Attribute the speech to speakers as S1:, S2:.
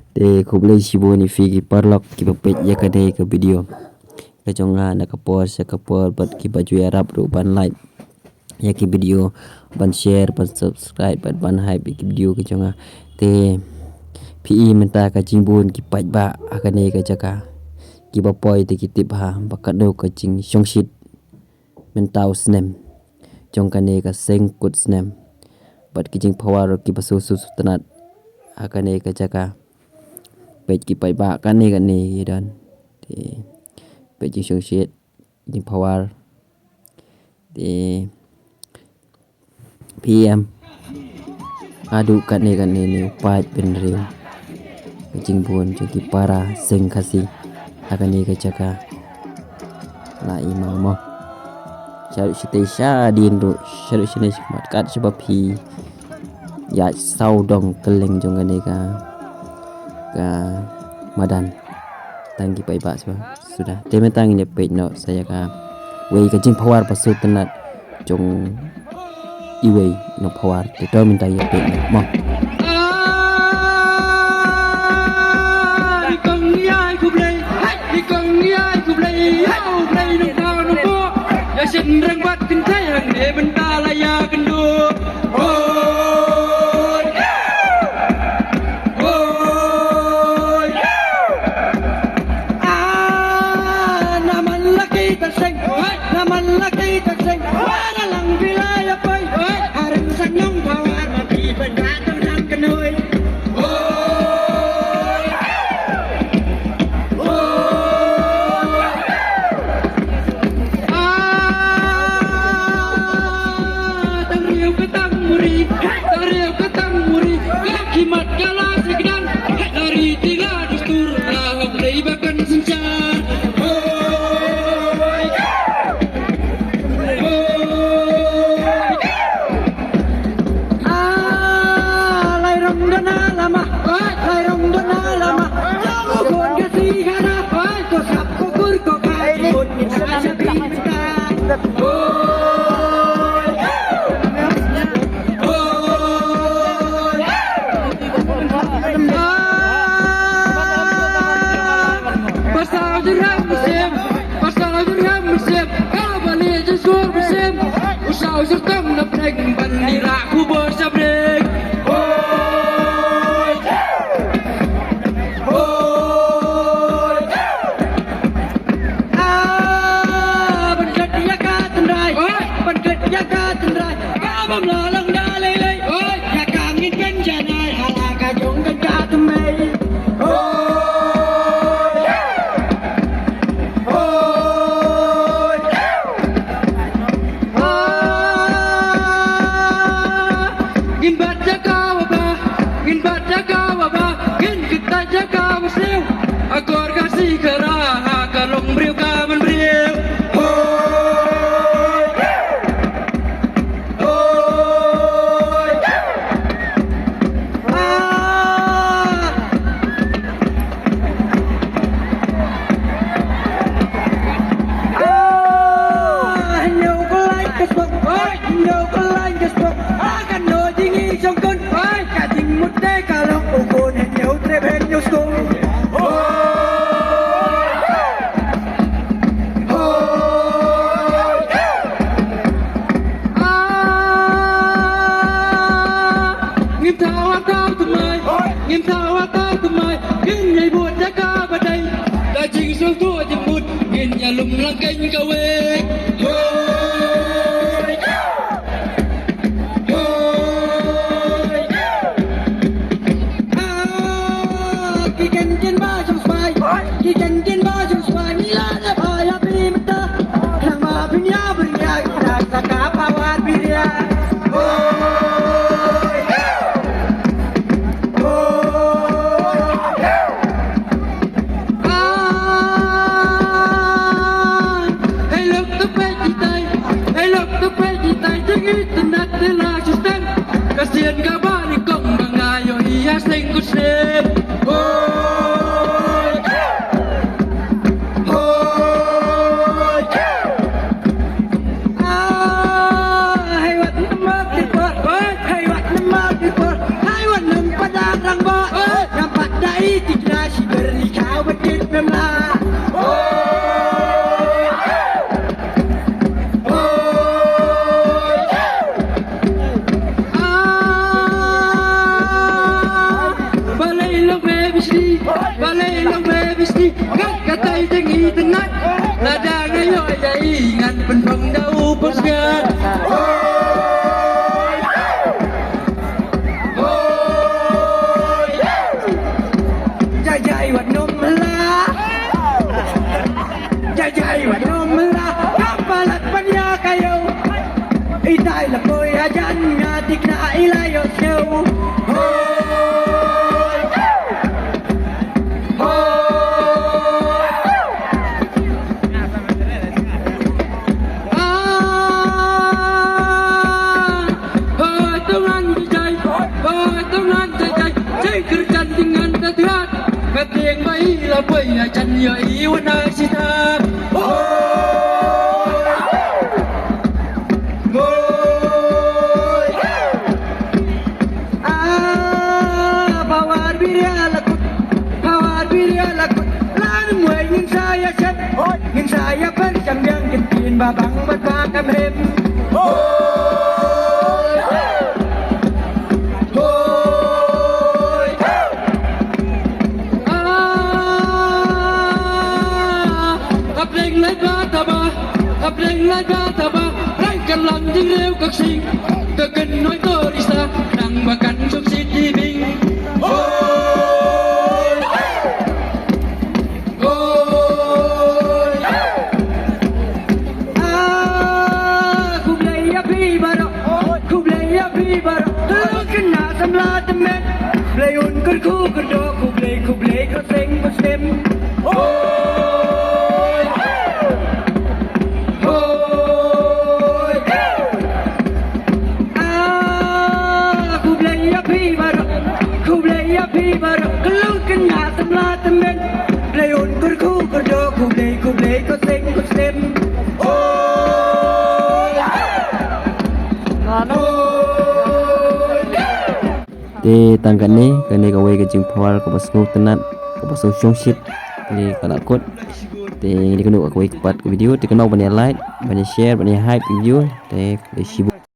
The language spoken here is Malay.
S1: Te kublai sibo ni figi parlok ki papet ya kade ke video. Ke jonga nak post ya ke post bat ki baju Arab ru ban like. Ya ki video ban share ban subscribe ban hype ki video ke jonga. Te PE menta ka jingbun ki pat ba akane ke jaka. Ki bapoi te ki tip ha bakado ke jing shongshit mentau snem. Jong kane ka seng kut snem. Bat ki jing power ki basusu tenat akane ke jaka. Page ki pai ba kan ni dan thì page jing shong shit jing power thì PM adu kan ni pai pen real jing buon jing ki para sing kasi akan ni ka chaka la imam mo sharu shite sha din do sharu shine mat kat sebab pi ya sau dong keleng jong kan ka madan tanggi pai ba sudah temen tang ini page no saya ka wei ka jing power pasu tenat jong iwei no power te to minta ya page mo
S2: Xin răng bắt kinh thế hàng để bên ta là ya cần đua naman laki terseng wana lang bilaya pay haring sanyong bawar mati pendatang sang kenoy kimat kala segdan dari tiga dustur lahap leibakan senjata lairong dana lama kon kasih kana ko sap ko kur ko kai pun sa pinta Usau sertam napreg bandira ku bersabrek Bendet ya ka tendrai kabam lalang dalai ya kangin kan janai ala ka jong kan ka temai agar kasih kerah kalong beriu kaman beriu nhiều có like Facebook nhiều có like Facebook akan no jingi songkon ka jing mutte kalong ukun nhiều treben nhiều skong nghiêm thao ta tụi mày kinh ngày buồn đã ca vào đây đã trình xuống thua chim bụt nhìn nhà lùng lăng kênh cao ê kỳ chân trên ba trong spy kỳ chân trên ba trong spy ni là đã phải happy mata thằng mà pin ya bring ya kita saka pawat biria kasihan kabar ni kong mengayo ia sengkut sem lang bebisni Kakatay tangi tanat Lada ngayon ay ingat Penpang daw pasgat Jajay wat nom la Jajay wat nom la Kapalat panya kayo Itay la ko'y ajan Ngatik na ilayos nyo Katieng bayi la boy na chan yo iwana sita Bawar birya lakut lan muai ngin saya chat ngin saya ban jam yang kentin babang bat pakam hem Lên lại ba ta ba răng cần làm tiếng rêu cực xin ta cần nói tôi đi xa nặng và cắn trong xin đi bình ôi ôi khúc lấy áp đi bà rộng khúc lấy áp đi bà rộng tôi cái nạ xăm la tâm mẹ lấy ôn cơn khu cơn đô khúc lấy có xanh có xem
S1: Di tangga ni kani kawai ke jing pawal ke pasung tenat ke pasung shongship ni kalau kot di kenu kawai kepat ke video di kenu banyak like banyak share banyak hype video di sibuk